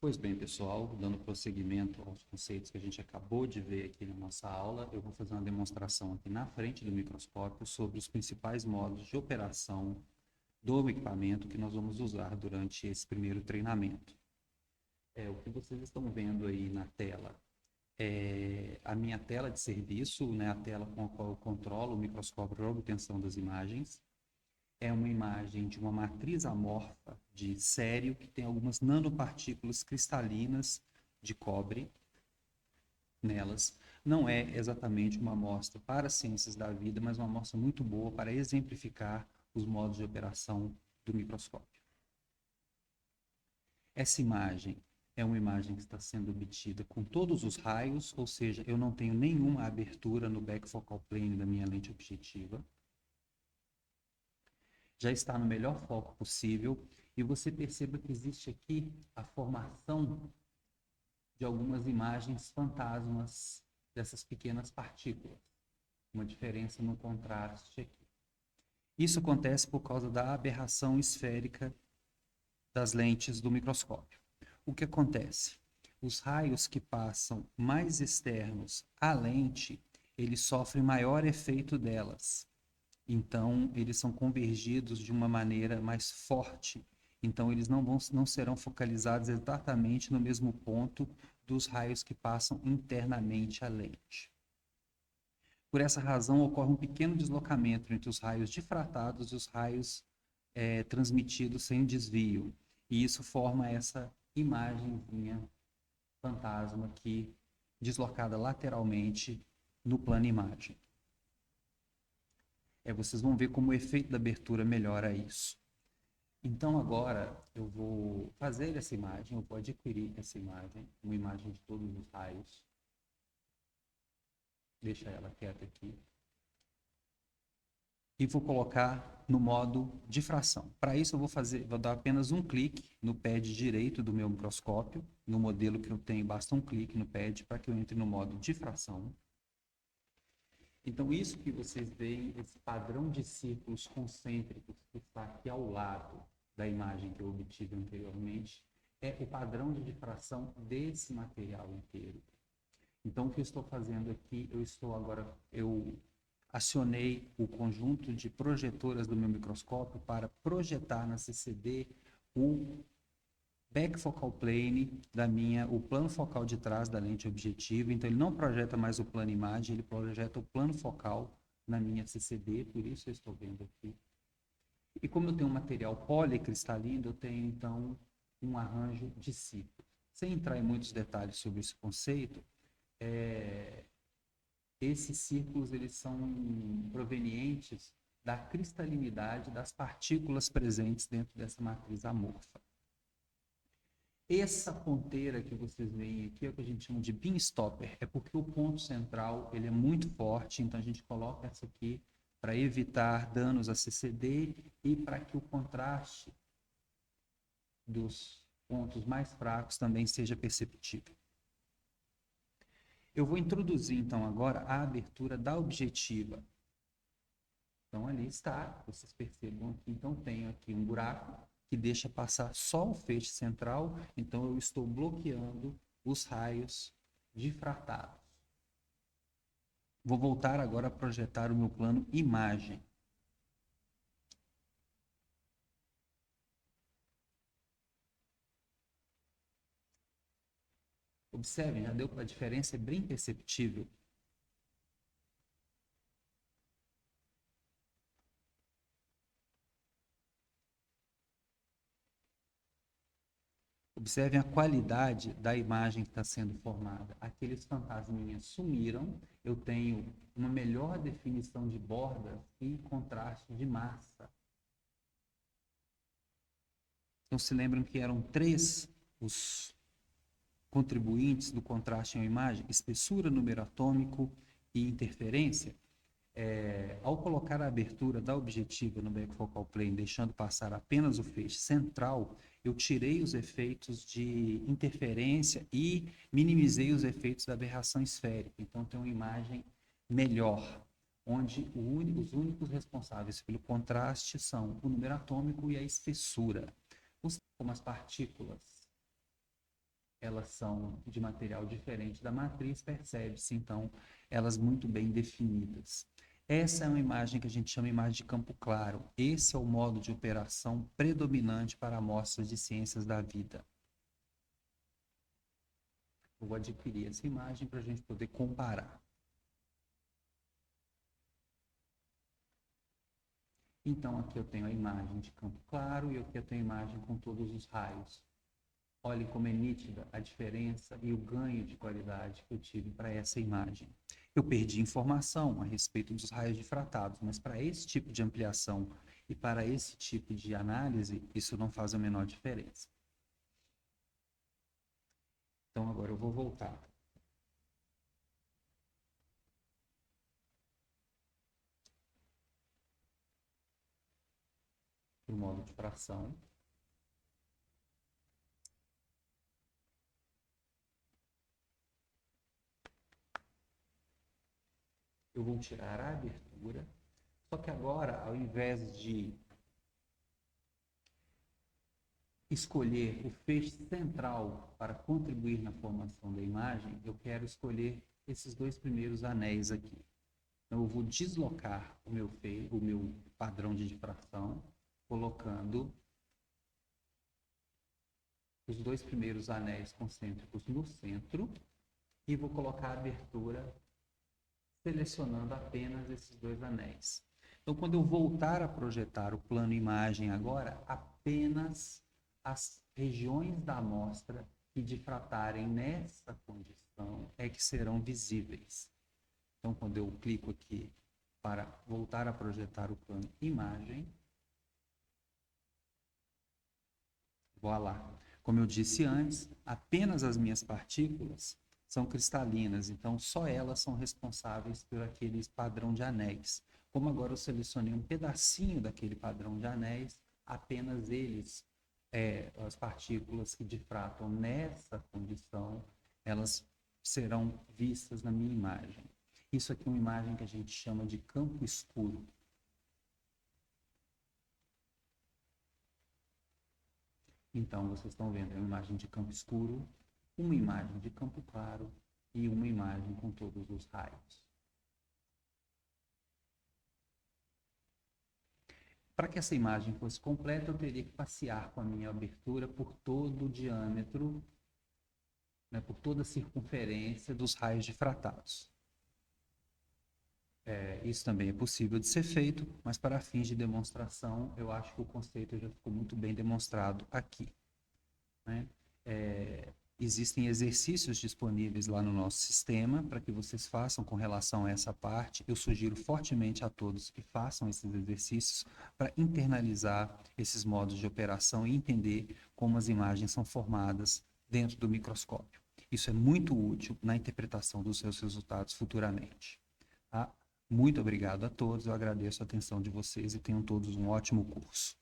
Pois bem, pessoal, dando prosseguimento aos conceitos que a gente acabou de ver aqui na nossa aula, eu vou fazer uma demonstração aqui na frente do microscópio sobre os principais modos de operação do equipamento que nós vamos usar durante esse primeiro treinamento. O que vocês estão vendo aí na tela é a minha tela de serviço, né, a tela com a qual eu controlo o microscópio para obtenção das imagens. É uma imagem de uma matriz amorfa de cério que tem algumas nanopartículas cristalinas de cobre nelas. Não é exatamente uma amostra para ciências da vida, mas uma amostra muito boa para exemplificar os modos de operação do microscópio. Essa imagem é uma imagem que está sendo obtida com todos os raios, ou seja, eu não tenho nenhuma abertura no back focal plane da minha lente objetiva. Já está no melhor foco possível, e você perceba que existe aqui a formação de algumas imagens fantasmas dessas pequenas partículas, uma diferença no contraste aqui. Isso acontece por causa da aberração esférica das lentes do microscópio. O que acontece? Os raios que passam mais externos à lente, eles sofrem maior efeito delas. Então, eles são convergidos de uma maneira mais forte. Então, eles não serão focalizados exatamente no mesmo ponto dos raios que passam internamente à lente. Por essa razão, ocorre um pequeno deslocamento entre os raios difratados e os raios transmitidos sem desvio. E isso forma essa imagenzinha fantasma aqui, deslocada lateralmente no plano imagem. Vocês vão ver como o efeito da abertura melhora isso. Então, agora, eu vou fazer essa imagem, eu vou adquirir essa imagem, uma imagem de todos os raios. Deixa ela quieta aqui. E vou colocar no modo difração. Para isso, vou dar apenas um clique no pad direito do meu microscópio. No modelo que eu tenho, basta um clique no pad para que eu entre no modo difração. Então, isso que vocês veem, esse padrão de círculos concêntricos que está aqui ao lado da imagem que eu obtive anteriormente, é o padrão de difração desse material inteiro. Então, o que eu estou fazendo aqui, eu acionei o conjunto de projetoras do meu microscópio para projetar na CCD o back focal plane o plano focal de trás da lente objetiva. Então, ele não projeta mais o plano imagem, ele projeta o plano focal na minha CCD, por isso eu estou vendo aqui. E como eu tenho um material policristalino, eu tenho, então, um arranjo de ciclos. Sem entrar em muitos detalhes sobre esse conceito, esses círculos eles são provenientes da cristalinidade das partículas presentes dentro dessa matriz amorfa. Essa ponteira que vocês veem aqui é o que a gente chama de beam stopper, é porque o ponto central ele é muito forte, então a gente coloca essa aqui para evitar danos a CCD e para que o contraste dos pontos mais fracos também seja perceptível. Eu vou introduzir então agora a abertura da objetiva. Então ali está, vocês percebam que então tenho aqui um buraco que deixa passar só o feixe central, então eu estou bloqueando os raios difratados. Vou voltar agora a projetar o meu plano imagem. Observem, já deu para a diferença, é bem perceptível. Observem a qualidade da imagem que está sendo formada. Aqueles fantasminhas sumiram, eu tenho uma melhor definição de bordas e contraste de massa. Então, se lembram que eram 3 os contribuintes do contraste em uma imagem? Espessura, número atômico e interferência. Ao colocar a abertura da objetiva no back focal plane, deixando passar apenas o feixe central, eu tirei os efeitos de interferência e minimizei os efeitos da aberração esférica. Então, tem uma imagem melhor, onde os únicos responsáveis pelo contraste são o número atômico e a espessura. Como as partículas elas são de material diferente da matriz, percebe-se, então, elas muito bem definidas. Essa é uma imagem que a gente chama de imagem de campo claro. Esse é o modo de operação predominante para amostras de ciências da vida. Eu vou adquirir essa imagem para a gente poder comparar. Então, aqui eu tenho a imagem de campo claro e aqui eu tenho a imagem com todos os raios. Olhem como é nítida a diferença e o ganho de qualidade que eu tive para essa imagem. Eu perdi informação a respeito dos raios difratados, mas para esse tipo de ampliação e para esse tipo de análise, isso não faz a menor diferença. Então, agora eu vou voltar. Para o modo de fração. Eu vou tirar a abertura, só que agora, ao invés de escolher o feixe central para contribuir na formação da imagem, eu quero escolher esses dois primeiros anéis aqui. Então, eu vou deslocar o meu padrão de difração, colocando os dois primeiros anéis concêntricos no centro e vou colocar a abertura selecionando apenas esses dois anéis. Então, quando eu voltar a projetar o plano imagem agora, apenas as regiões da amostra que difratarem nessa condição é que serão visíveis. Então, quando eu clico aqui para voltar a projetar o plano imagem, voilá. Como eu disse antes, apenas as minhas partículas são cristalinas, então só elas são responsáveis por aquele padrão de anéis. Como agora eu selecionei um pedacinho daquele padrão de anéis, apenas eles, as partículas que difratam nessa condição, elas serão vistas na minha imagem. Isso aqui é uma imagem que a gente chama de campo escuro. Então, vocês estão vendo uma imagem de campo escuro, uma imagem de campo claro e uma imagem com todos os raios. Para que essa imagem fosse completa, eu teria que passear com a minha abertura por todo o diâmetro, né, por toda a circunferência dos raios difratados. Isso também é possível de ser feito, mas para fins de demonstração, eu acho que o conceito já ficou muito bem demonstrado aqui, né? Existem exercícios disponíveis lá no nosso sistema para que vocês façam com relação a essa parte. Eu sugiro fortemente a todos que façam esses exercícios para internalizar esses modos de operação e entender como as imagens são formadas dentro do microscópio. Isso é muito útil na interpretação dos seus resultados futuramente. Tá? Muito obrigado a todos, eu agradeço a atenção de vocês e tenham todos um ótimo curso.